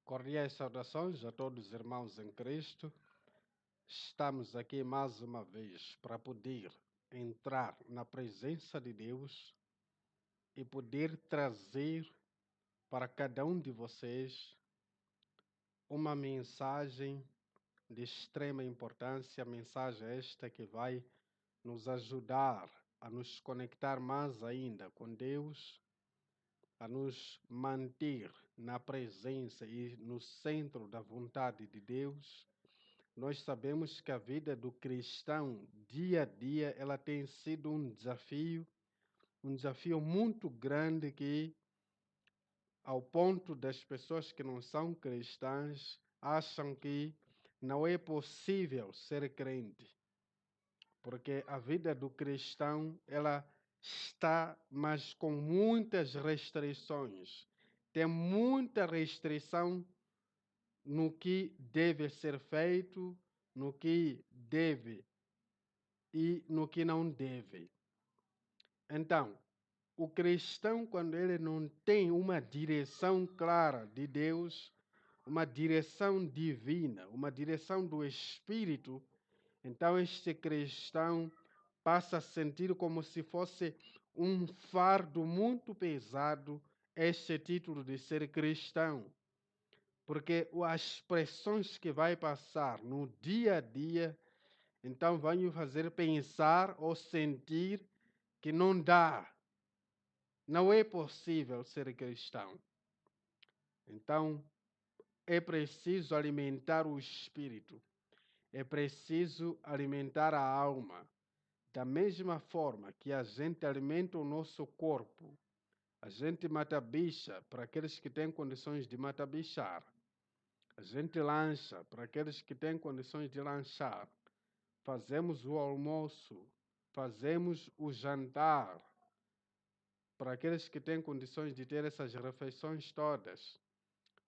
Cordiais saudações a todos os irmãos em Cristo. Estamos aqui mais uma vez para poder entrar na presença de Deus e poder trazer para cada um de vocês uma mensagem de extrema importância, mensagem esta que vai nos ajudar a nos conectar mais ainda com Deus, a nos manter na presença e no centro da vontade de Deus. Nós sabemos que a vida do cristão, dia a dia, ela tem sido um desafio muito grande que, ao ponto das pessoas que não são cristãs, acham que não é possível ser crente, porque a vida do cristão, ela está, mas com muitas restrições. Tem muita restrição no que deve ser feito, no que deve e no que não deve. Então, o cristão, quando ele não tem uma direção clara de Deus, uma direção divina, uma direção do Espírito, então este cristão passa a sentir como se fosse um fardo muito pesado este título de ser cristão. Porque as pressões que vai passar no dia a dia, então vai me fazer pensar ou sentir que não dá, não é possível ser cristão. Então, é preciso alimentar o espírito, é preciso alimentar a alma. Da mesma forma que a gente alimenta o nosso corpo, a gente mata bicha para aqueles que têm condições de matar bichar. A gente lancha para aqueles que têm condições de lanchar. Fazemos o almoço, fazemos o jantar para aqueles que têm condições de ter essas refeições todas.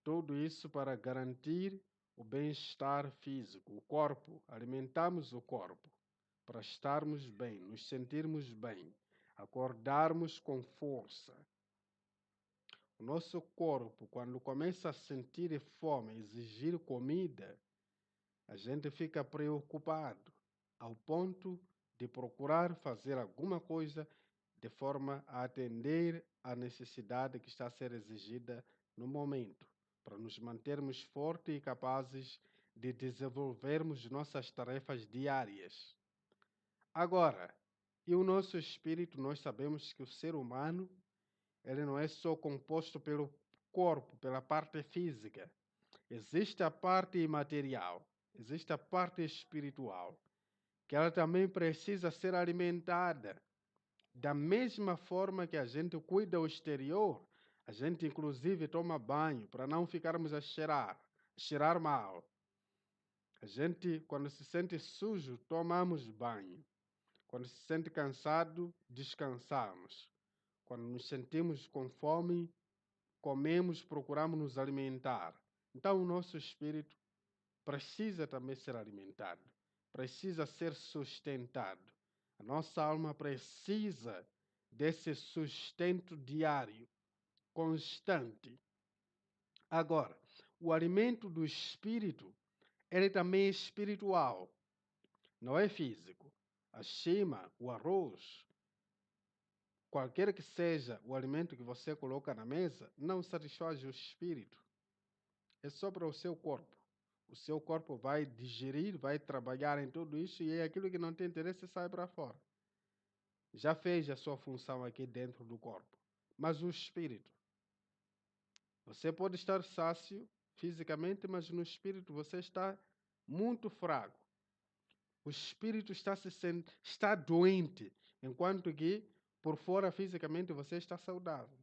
Tudo isso para garantir o bem-estar físico, o corpo. Alimentamos o corpo para estarmos bem, nos sentirmos bem, acordarmos com força. O nosso corpo, quando começa a sentir fome, exigir comida, a gente fica preocupado, ao ponto de procurar fazer alguma coisa de forma a atender à necessidade que está a ser exigida no momento, para nos mantermos fortes e capazes de desenvolvermos nossas tarefas diárias. Agora, e o nosso espírito, nós sabemos que o ser humano, ele não é só composto pelo corpo, pela parte física. Existe a parte imaterial, existe a parte espiritual, que ela também precisa ser alimentada. Da mesma forma que a gente cuida o exterior, a gente inclusive toma banho para não ficarmos a cheirar mal. A gente, quando se sente sujo, tomamos banho. Quando se sente cansado, descansamos. Quando nos sentimos com fome, comemos, procuramos nos alimentar. Então, o nosso espírito precisa também ser alimentado, precisa ser sustentado. A nossa alma precisa desse sustento diário, constante. Agora, o alimento do espírito, ele também é espiritual, não é físico. A chima, o arroz, qualquer que seja o alimento que você coloca na mesa, não satisfaz o espírito. É só para o seu corpo. O seu corpo vai digerir, vai trabalhar em tudo isso e aquilo que não tem interesse sai para fora. Já fez a sua função aqui dentro do corpo. Mas o espírito, você pode estar sácio fisicamente, mas no espírito você está muito fraco. O espírito está doente, enquanto que por fora fisicamente você está saudável.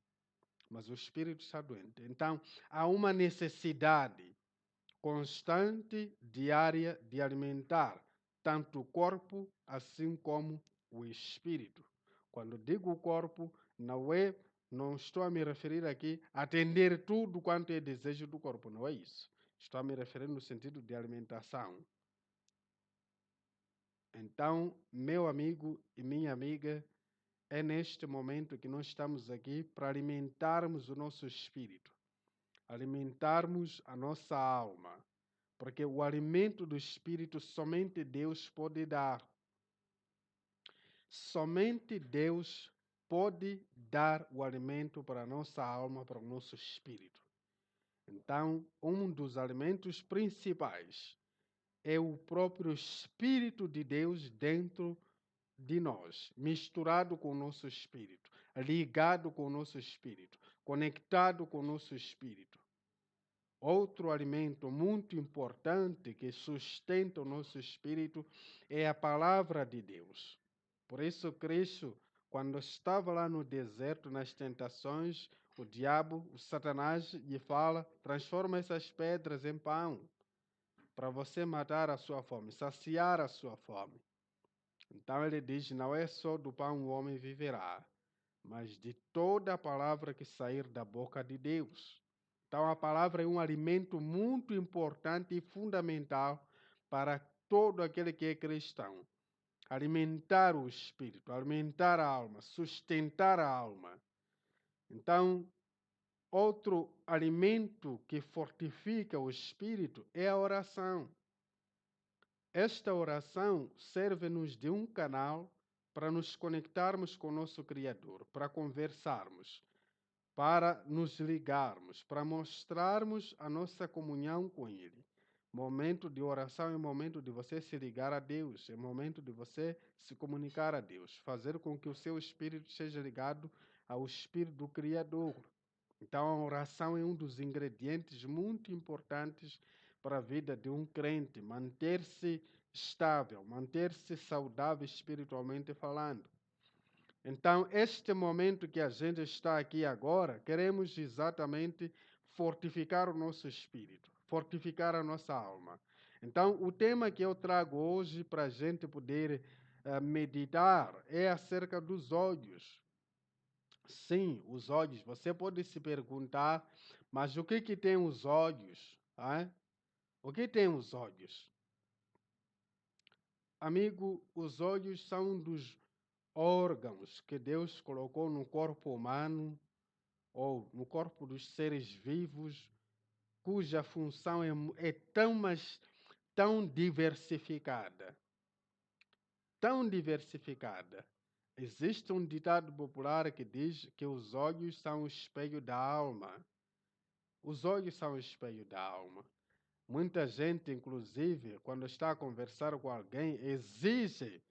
Mas o espírito está doente. Então, há uma necessidade constante, diária, de alimentar tanto o corpo assim como o espírito. Quando digo corpo, não estou a me referir aqui a atender tudo quanto é desejo do corpo, não é isso. Estou a me referir no sentido de alimentação. Então, meu amigo e minha amiga, é neste momento que nós estamos aqui para alimentarmos o nosso espírito. alimentarmos a nossa alma, porque o alimento do Espírito somente Deus pode dar. Somente Deus pode dar o alimento para a nossa alma, para o nosso espírito. Então, um dos alimentos principais é o próprio Espírito de Deus dentro de nós, misturado com o nosso espírito, ligado com o nosso espírito, conectado com o nosso espírito. Outro alimento muito importante que sustenta o nosso espírito é a palavra de Deus. Por isso, Cristo, quando estava lá no deserto, nas tentações, o diabo, o Satanás, lhe fala: transforma essas pedras em pão, para você matar a sua fome, saciar a sua fome. Então ele diz: não é só do pão o homem viverá, mas de toda a palavra que sair da boca de Deus. Então a palavra é um alimento muito importante e fundamental para todo aquele que é cristão. Alimentar o espírito, alimentar a alma, sustentar a alma. Então, outro alimento que fortifica o espírito é a oração. Esta oração serve-nos de um canal para nos conectarmos com o nosso Criador, para conversarmos, para nos ligarmos, para mostrarmos a nossa comunhão com Ele. Momento de oração é momento de você se ligar a Deus, é momento de você se comunicar a Deus, fazer com que o seu espírito seja ligado ao espírito do Criador. Então, a oração é um dos ingredientes muito importantes para a vida de um crente, manter-se estável, manter-se saudável espiritualmente falando. Então, este momento que a gente está aqui agora, queremos exatamente fortificar o nosso espírito, fortificar a nossa alma. Então, o tema que eu trago hoje para a gente poder meditar é acerca dos olhos. Sim, os olhos. Você pode se perguntar, mas o que tem os olhos? Hein? O que tem os olhos? Amigo, os olhos são um dos órgãos que Deus colocou no corpo humano ou no corpo dos seres vivos, cuja função é tão, mas tão diversificada. Tão diversificada. Existe um ditado popular que diz que os olhos são o espelho da alma. Os olhos são o espelho da alma. Muita gente, inclusive, quando está a conversar com alguém, exige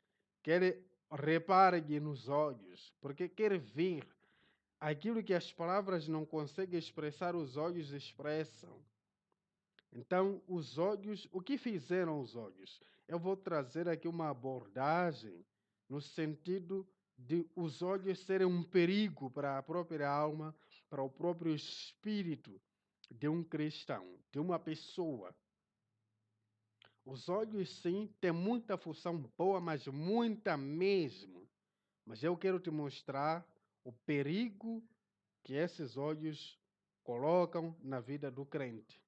que ele repare nos olhos, porque quer ver aquilo que as palavras não conseguem expressar, os olhos expressam. Então, os olhos, o que fizeram os olhos? Eu vou trazer aqui uma abordagem no sentido de os olhos serem um perigo para a própria alma, para o próprio espírito de um cristão, de uma pessoa. Os olhos, sim, têm muita função boa, mas muita mesmo. Mas eu quero te mostrar o perigo que esses olhos colocam na vida do crente.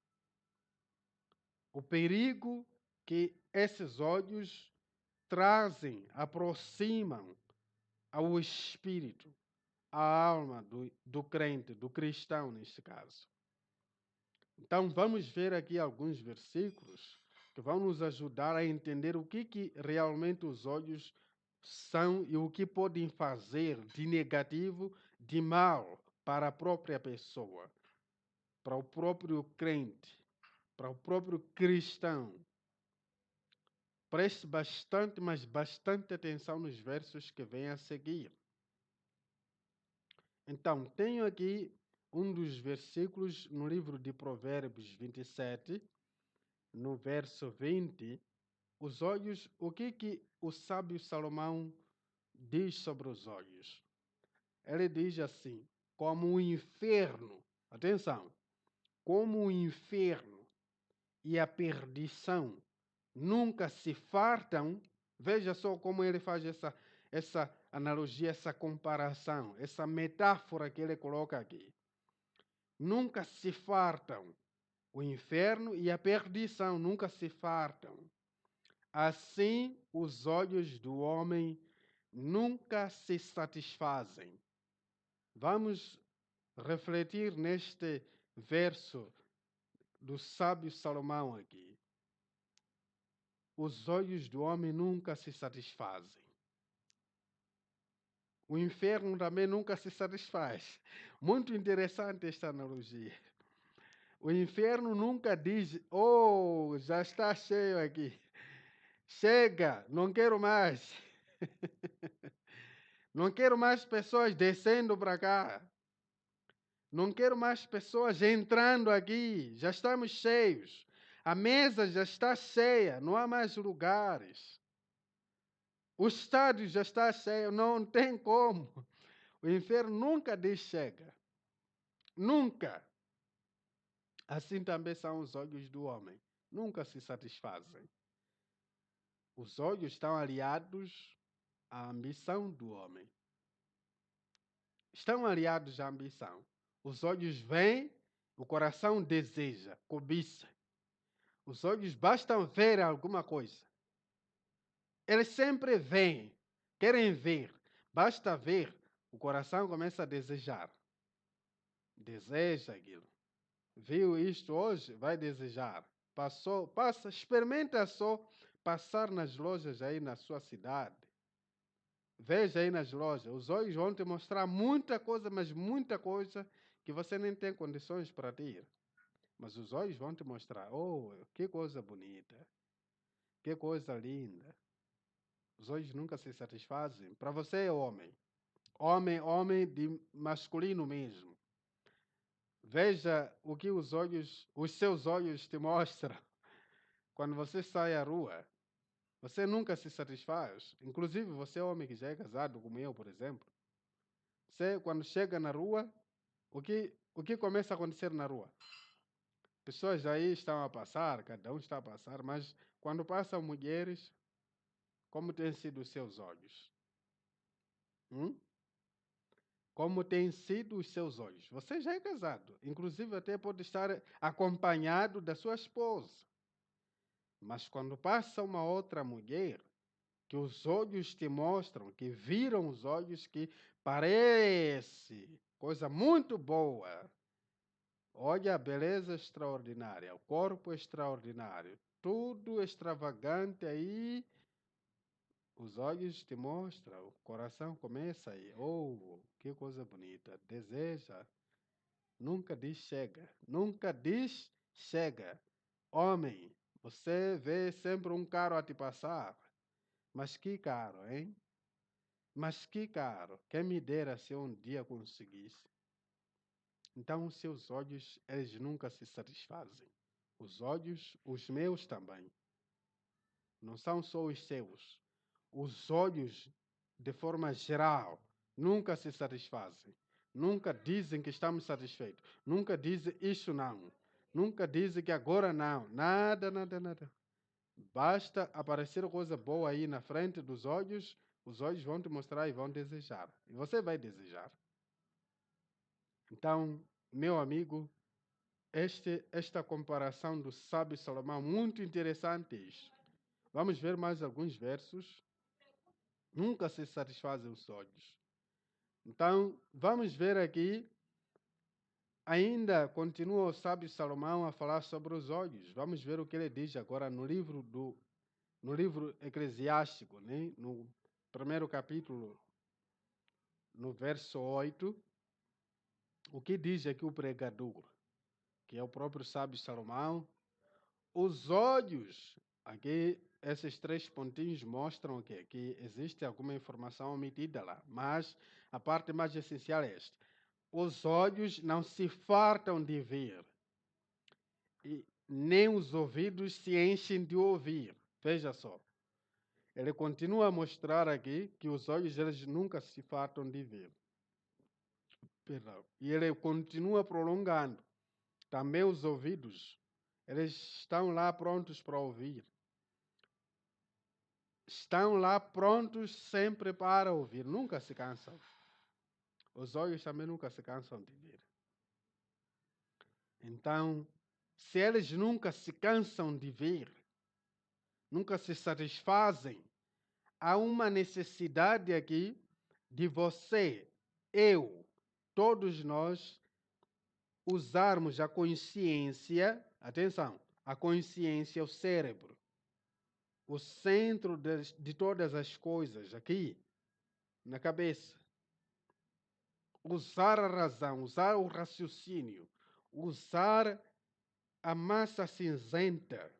O perigo que esses olhos trazem, aproximam ao espírito, à alma do crente, do cristão, neste caso. Então, vamos ver aqui alguns versículos que vão nos ajudar a entender o que realmente os olhos são e o que podem fazer de negativo, de mal para a própria pessoa, para o próprio crente, para o próprio cristão. Preste bastante, mas bastante atenção nos versos que vêm a seguir. Então, tenho aqui um dos versículos no livro de Provérbios 27, no verso 20, os olhos, o que o sábio Salomão diz sobre os olhos? Ele diz assim, como o inferno, atenção, como o inferno e a perdição nunca se fartam, veja só como ele faz essa analogia, essa comparação, essa metáfora que ele coloca aqui. Nunca se fartam. O inferno e a perdição nunca se fartam. Assim, os olhos do homem nunca se satisfazem. Vamos refletir neste verso do sábio Salomão aqui. Os olhos do homem nunca se satisfazem. O inferno também nunca se satisfaz. Muito interessante esta analogia. O inferno nunca diz, oh, já está cheio aqui. Chega, não quero mais. Não quero mais pessoas descendo para cá. Não quero mais pessoas entrando aqui. Já estamos cheios. A mesa já está cheia, não há mais lugares. O estádio já está cheio, não tem como. O inferno nunca diz chega. Nunca. Assim também são os olhos do homem. Nunca se satisfazem. Os olhos estão aliados à ambição do homem. Estão aliados à ambição. Os olhos veem, o coração deseja, cobiça. Os olhos bastam ver alguma coisa. Eles sempre veem, querem ver. Basta ver, o coração começa a desejar. Deseja aquilo. Viu isto hoje? Vai desejar. Experimenta só passar nas lojas aí na sua cidade. Veja aí nas lojas. Os olhos vão te mostrar muita coisa, mas muita coisa que você nem tem condições para ter. Mas os olhos vão te mostrar. Oh, que coisa bonita. Que coisa linda. Os olhos nunca se satisfazem. Para você é homem. Homem de masculino mesmo. Veja o que os seus olhos te mostram. Quando você sai à rua, você nunca se satisfaz. Inclusive, você é homem que já é casado, como eu, por exemplo. Você, quando chega na rua, o que começa a acontecer na rua? Pessoas aí estão a passar, cada um está a passar, mas quando passam mulheres, como têm sido os seus olhos? Como têm sido os seus olhos? Você já é casado, inclusive até pode estar acompanhado da sua esposa. Mas quando passa uma outra mulher, que os olhos te mostram, que viram os olhos, que parece coisa muito boa. Olha a beleza extraordinária, o corpo extraordinário, tudo extravagante aí. Os olhos te mostram, o coração começa aí. Oh, que coisa bonita. Deseja. Nunca diz chega. Nunca diz chega. Homem, você vê sempre um carro a te passar. Mas que caro, hein? Mas que caro. Quem me dera se eu um dia conseguisse. Então, os seus olhos, eles nunca se satisfazem. Os olhos, os meus também. Não são só os seus. Os olhos, de forma geral, nunca se satisfazem. Nunca dizem que estamos satisfeitos. Nunca dizem isso não. Nunca dizem que agora não. Nada, nada, nada. Basta aparecer coisa boa aí na frente dos olhos, os olhos vão te mostrar e vão desejar. E você vai desejar. Então, meu amigo, esta comparação do sábio Salomão, muito interessante isso. Vamos ver mais alguns versos. Nunca se satisfazem os olhos. Então, vamos ver aqui. Ainda continua o sábio Salomão a falar sobre os olhos. Vamos ver o que ele diz agora no livro Eclesiástico, né? No primeiro capítulo, no verso 8. O que diz aqui o pregador, que é o próprio sábio Salomão? Os olhos, aqui esses três pontinhos mostram o quê? Que existe alguma informação omitida lá, mas a parte mais essencial é esta. Os olhos não se fartam de ver, e nem os ouvidos se enchem de ouvir. Veja só. Ele continua a mostrar aqui que os olhos eles nunca se fartam de ver. Perdão. E ele continua prolongando. Também os ouvidos, eles estão lá prontos para ouvir. Estão lá prontos sempre para ouvir. Nunca se cansam. Os olhos também nunca se cansam de ver. Então, se eles nunca se cansam de ver, nunca se satisfazem, há uma necessidade aqui de você, eu, todos nós, usarmos a consciência, atenção, a consciência, o cérebro, o centro de todas as coisas aqui, na cabeça. Usar a razão, usar o raciocínio, usar a massa cinzenta.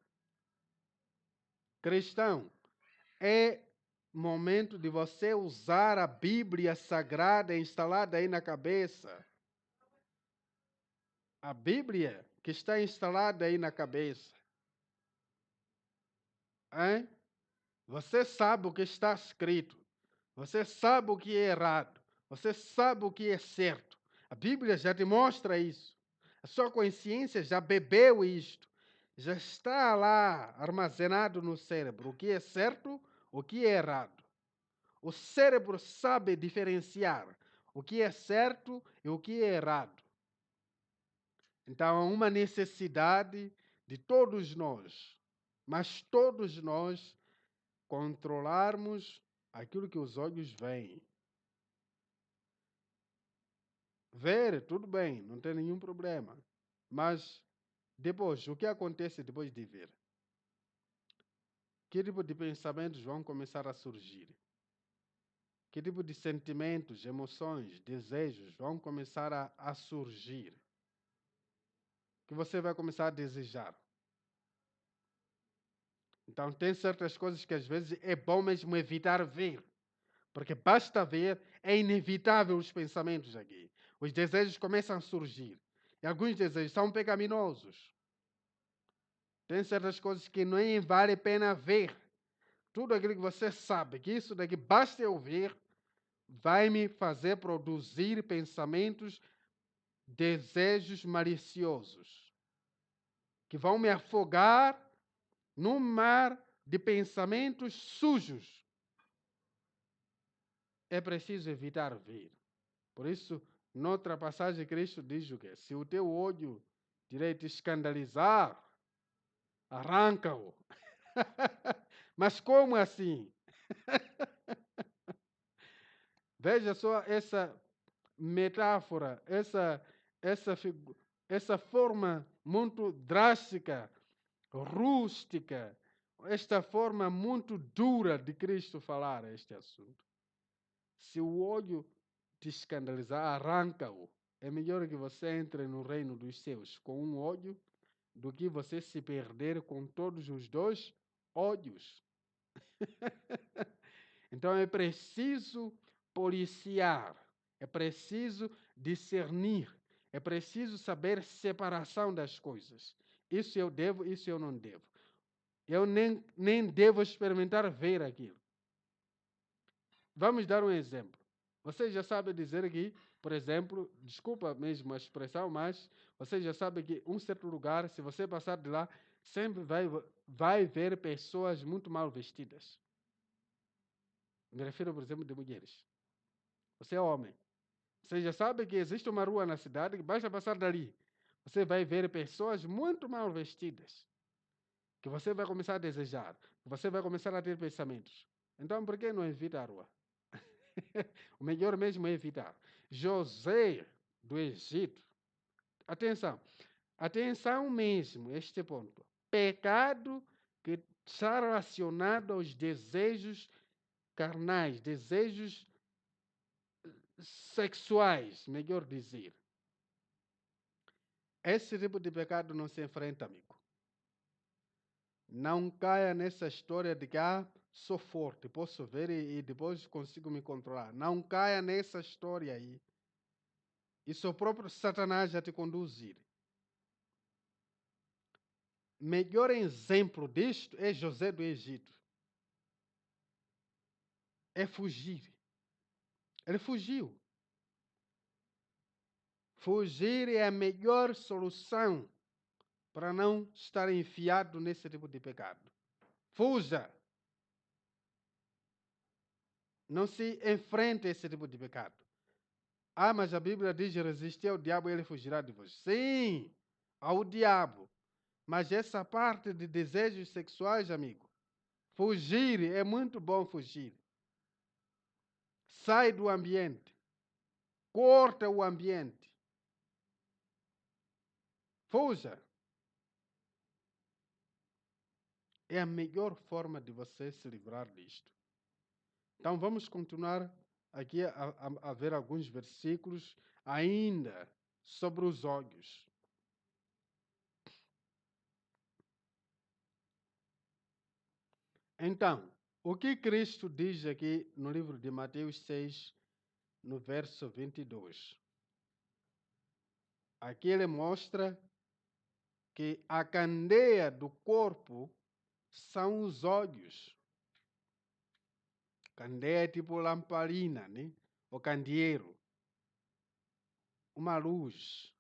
Cristão, é momento de você usar a Bíblia Sagrada instalada aí na cabeça. A Bíblia que está instalada aí na cabeça. Hein? Você sabe o que está escrito. Você sabe o que é errado. Você sabe o que é certo. A Bíblia já te mostra isso. A sua consciência já bebeu isto. Já está lá armazenado no cérebro o que é certo, o que é errado. O cérebro sabe diferenciar o que é certo e o que é errado. Então, há uma necessidade de todos nós, mas todos nós, controlarmos aquilo que os olhos veem. Ver, tudo bem, não tem nenhum problema. Mas depois, o que acontece depois de ver? Que tipo de pensamentos vão começar a surgir? Que tipo de sentimentos, emoções, desejos vão começar a surgir? Que você vai começar a desejar. Então, tem certas coisas que às vezes é bom mesmo evitar ver. Porque basta ver, é inevitável os pensamentos aqui. Os desejos começam a surgir. E alguns desejos são pecaminosos. Tem certas coisas que nem vale a pena ver. Tudo aquilo que você sabe, que isso daqui basta eu ver, vai me fazer produzir pensamentos, desejos maliciosos, que vão me afogar num mar de pensamentos sujos. É preciso evitar ver. Por isso, noutra passagem, Cristo diz o quê? Se o teu olho direito escandalizar, arranca-o. Mas como assim? Veja só essa metáfora, essa forma muito drástica, rústica, esta forma muito dura de Cristo falar este assunto. Se o olho te escandalizar, arranca-o. É melhor que você entre no reino dos céus com um olho do que você se perder com todos os dois olhos. Então é preciso policiar, é preciso discernir, é preciso saber separação das coisas. Isso eu devo, isso eu não devo. Eu nem devo experimentar ver aquilo. Vamos dar um exemplo. Você já sabe dizer que, por exemplo, desculpa mesmo a expressão, mas você já sabe que um certo lugar, se você passar de lá, sempre vai ver pessoas muito mal vestidas. Me refiro, por exemplo, de mulheres. Você é homem. Você já sabe que existe uma rua na cidade que basta passar dali. Você vai ver pessoas muito mal vestidas. Que você vai começar a desejar. Que você vai começar a ter pensamentos. Então, por que não evita a rua? O melhor mesmo é evitar. José do Egito. Atenção. Atenção mesmo, este ponto. Pecado que está relacionado aos desejos carnais, desejos sexuais, melhor dizer. Esse tipo de pecado não se enfrenta, amigo. Não caia nessa história de que sou forte, posso ver e depois consigo me controlar. Não caia nessa história aí. Isso o próprio Satanás já te conduzir. Melhor exemplo disto é José do Egito. É fugir. Ele fugiu. Fugir é a melhor solução para não estar enfiado nesse tipo de pecado. Fuja. Não se enfrente esse tipo de pecado. Mas a Bíblia diz: resistir ao diabo e ele fugirá de vós. Sim, ao diabo. Mas essa parte de desejos sexuais, amigo, fugir é muito bom fugir. Sai do ambiente. Corta o ambiente. Fuja. É a melhor forma de você se livrar disto. Então vamos continuar aqui a ver alguns versículos ainda sobre os olhos. Então, o que Cristo diz aqui no livro de Mateus 6, no verso 22? Aqui ele mostra que a candeia do corpo são os olhos. Candeia é tipo lamparina, né? O candeeiro. Uma luz.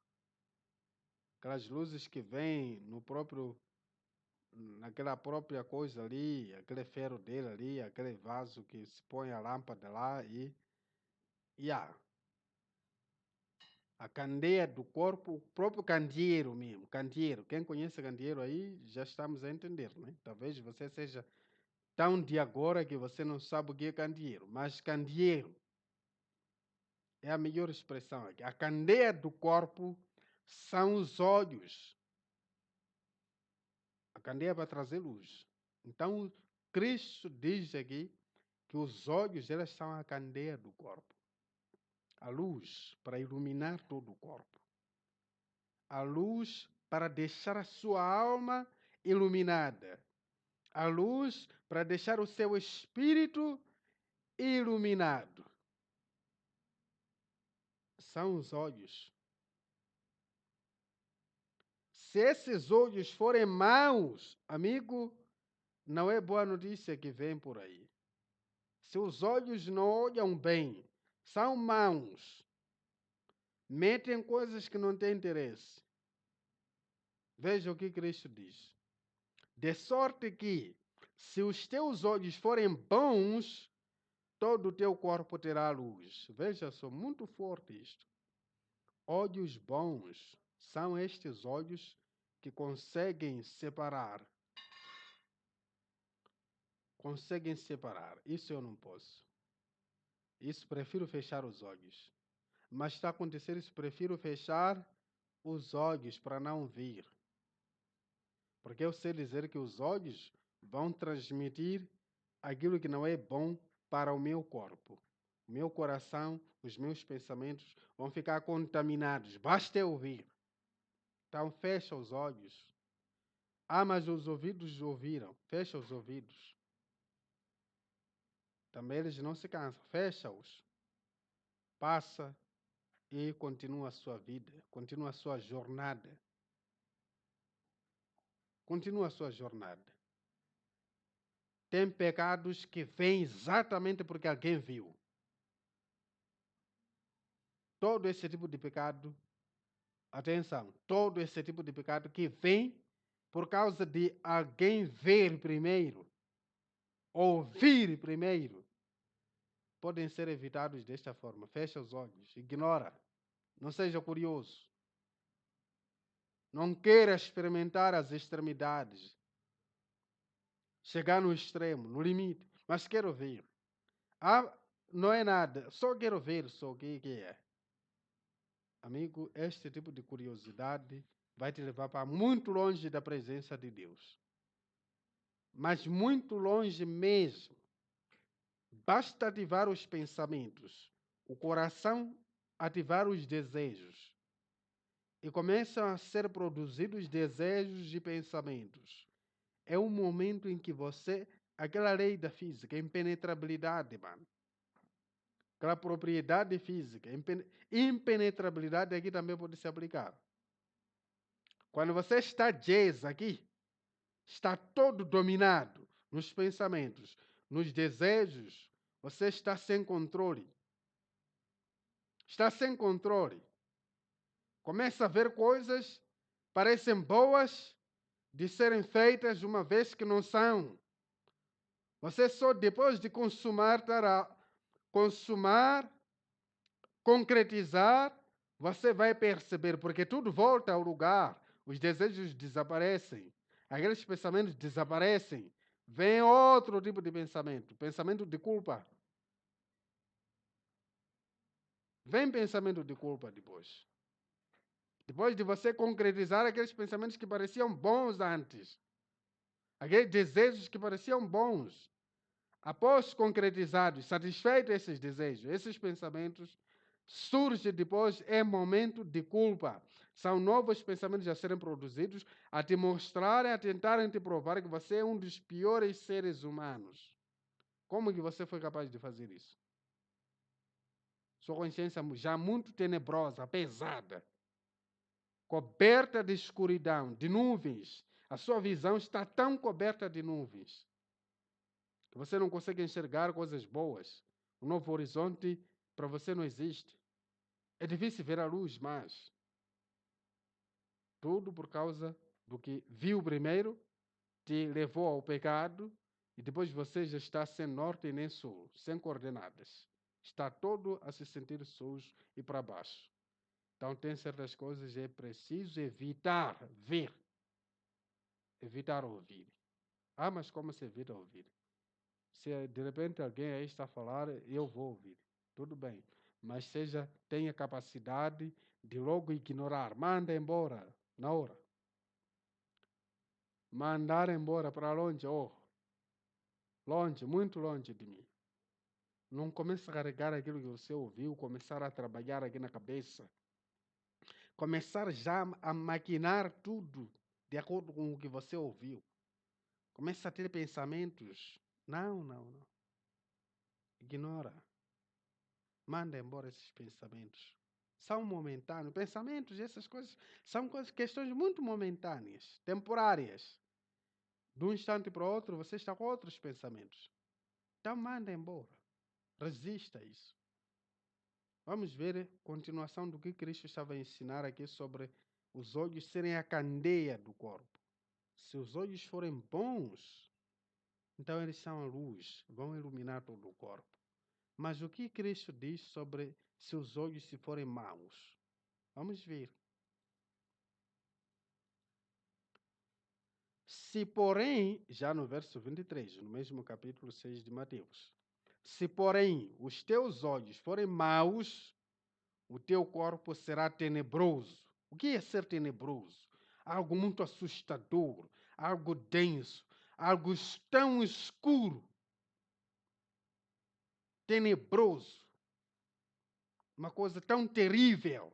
Aquelas luzes que vêm naquela própria coisa ali, aquele ferro dele ali, aquele vaso que se põe a lâmpada lá e a candeia do corpo, o próprio candeeiro mesmo, candeeiro. Quem conhece candeeiro aí, já estamos a entender, né? Talvez você seja tão de agora que você não sabe o que é candeeiro, mas candeeiro é a melhor expressão aqui. A candeia do corpo são os olhos. A candeia para trazer luz. Então, Cristo diz aqui que os olhos elas são a candeia do corpo. A luz para iluminar todo o corpo. A luz para deixar a sua alma iluminada. A luz para deixar o seu espírito iluminado. São os olhos. Se esses olhos forem maus, amigo, não é boa notícia que vem por aí. Se os olhos não olham bem, são maus, metem coisas que não têm interesse. Veja o que Cristo diz. De sorte que, se os teus olhos forem bons, todo o teu corpo terá luz. Veja só, muito forte isto. Olhos bons são estes olhos que conseguem separar. Conseguem separar. Isso eu não posso. Isso prefiro fechar os olhos. Mas está a acontecer isso, prefiro fechar os olhos para não vir. Porque eu sei dizer que os olhos vão transmitir aquilo que não é bom para o meu corpo. O meu coração, os meus pensamentos vão ficar contaminados. Basta eu ouvir. Então fecha os olhos. Ah, mas os ouvidos ouviram. Fecha os ouvidos. Também eles não se cansam. Fecha-os. Passa e continua a sua vida. Continua a sua jornada. Continua a sua jornada. Tem pecados que vêm exatamente porque alguém viu. Todo esse tipo de pecado, atenção, todo esse tipo de pecado que vem por causa de alguém ver primeiro, ouvir primeiro, podem ser evitados desta forma. Fecha os olhos, ignora, não seja curioso. Não queira experimentar as extremidades. Chegar no extremo, no limite, mas quero ver. Ah, não é nada, só quero ver só o que é. Amigo, este tipo de curiosidade vai te levar para muito longe da presença de Deus. Mas muito longe mesmo. Basta ativar os pensamentos, o coração ativar os desejos. E começam a ser produzidos desejos e pensamentos. É um momento em que você, aquela lei da física, impenetrabilidade, mano. Aquela propriedade física, impenetrabilidade aqui também pode se aplicar. Quando você está jazz aqui, está todo dominado nos pensamentos, nos desejos, você está sem controle. Está sem controle. Começa a ver coisas, parecem boas de serem feitas uma vez que não são. Você só depois de consumar, concretizar, você vai perceber, porque tudo volta ao lugar, os desejos desaparecem, aqueles pensamentos desaparecem, vem outro tipo de pensamento, pensamento de culpa. Vem pensamento de culpa depois. Depois de você concretizar aqueles pensamentos que pareciam bons antes, aqueles desejos que pareciam bons, após concretizados, satisfeitos esses desejos, esses pensamentos, surge depois é momento de culpa. São novos pensamentos a serem produzidos, a te mostrarem, a tentarem te provar que você é um dos piores seres humanos. Como que você foi capaz de fazer isso? Sua consciência já muito tenebrosa, pesada, coberta de escuridão, de nuvens. A sua visão está tão coberta de nuvens que você não consegue enxergar coisas boas. Um novo horizonte para você não existe. É difícil ver a luz mais. Tudo por causa do que viu primeiro, te levou ao pecado, e depois você já está sem norte e nem sul, sem coordenadas. Está todo a se sentir sujo e para baixo. Então, tem certas coisas que é preciso evitar ver, evitar ouvir. Ah, mas como se evita ouvir? Se de repente alguém aí está a falar, eu vou ouvir. Tudo bem. Mas tenha capacidade de logo ignorar. Manda embora na hora. Mandar embora para longe, longe, muito longe de mim. Não comece a carregar aquilo que você ouviu, começar a trabalhar aqui na cabeça. Começar já a maquinar tudo de acordo com o que você ouviu. Começa a ter pensamentos. Não, não, não. Ignora. Manda embora esses pensamentos. São momentâneos. Pensamentos, essas coisas, são questões muito momentâneas, temporárias. De um instante para o outro, você está com outros pensamentos. Então, manda embora. Resista a isso. Vamos ver a continuação do que Cristo estava a ensinar aqui sobre os olhos serem a candeia do corpo. Se os olhos forem bons, então eles são a luz, vão iluminar todo o corpo. Mas o que Cristo diz sobre se os olhos se forem maus? Vamos ver. Se, porém, já no verso 23, no mesmo capítulo 6 de Mateus, se, porém, os teus olhos forem maus, o teu corpo será tenebroso. O que é ser tenebroso? Algo muito assustador, algo denso, algo tão escuro, tenebroso, uma coisa tão terrível.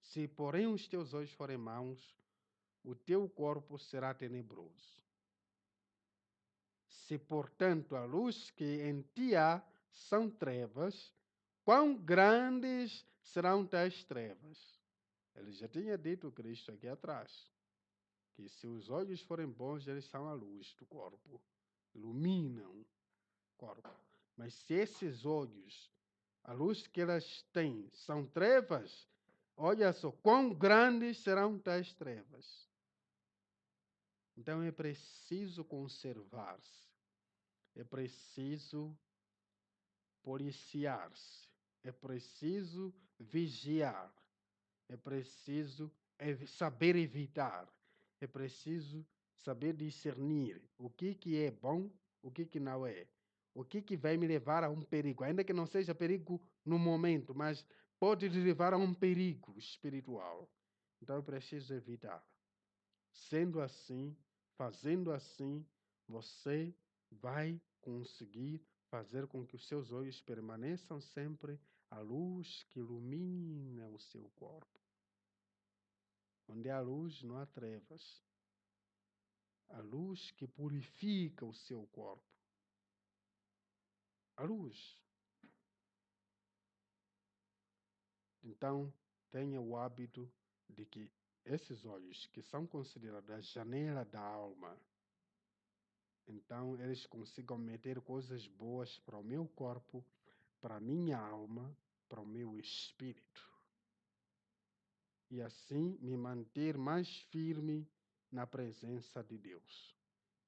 Se, porém, os teus olhos forem maus, o teu corpo será tenebroso. Se, portanto, a luz que em ti há são trevas, quão grandes serão tais trevas? Ele já tinha dito Cristo aqui atrás, que se os olhos forem bons, eles são a luz do corpo, iluminam o corpo. Mas se esses olhos, a luz que elas têm, são trevas, olha só, quão grandes serão tais trevas. Então é preciso conservar-se, é preciso policiar-se, é preciso vigiar, é preciso saber evitar, é preciso saber discernir o que é bom, o que não é, o que vai me levar a um perigo, ainda que não seja perigo no momento, mas pode levar a um perigo espiritual. Então é preciso evitar. Sendo assim, fazendo assim, você vai conseguir fazer com que os seus olhos permaneçam sempre a luz que ilumina o seu corpo. Onde há luz, não há trevas. A luz que purifica o seu corpo. A luz. Então, tenha o hábito de que esses olhos, que são considerados a janela da alma, então eles consigam meter coisas boas para o meu corpo, para a minha alma, para o meu espírito. E assim me manter mais firme na presença de Deus.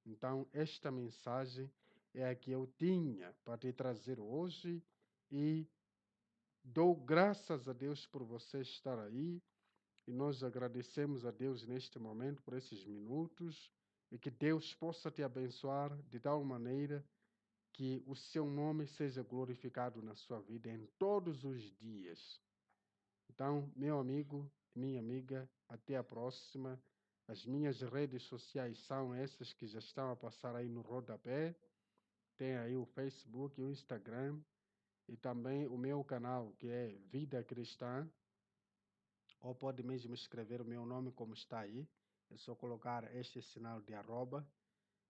Então, esta mensagem é a que eu tinha para te trazer hoje e dou graças a Deus por você estar aí e nós agradecemos a Deus neste momento por esses minutos e que Deus possa te abençoar de tal maneira que o seu nome seja glorificado na sua vida em todos os dias. Então, meu amigo, minha amiga, até a próxima. As minhas redes sociais são essas que já estão a passar aí no rodapé. Tem aí o Facebook, o Instagram e também o meu canal, que é Vida Cristã. Ou pode mesmo escrever o meu nome como está aí. É só colocar este sinal de arroba.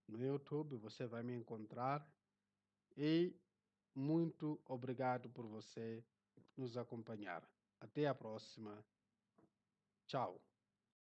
No YouTube você vai me encontrar. E muito obrigado por você nos acompanhar. Até a próxima. Tchau.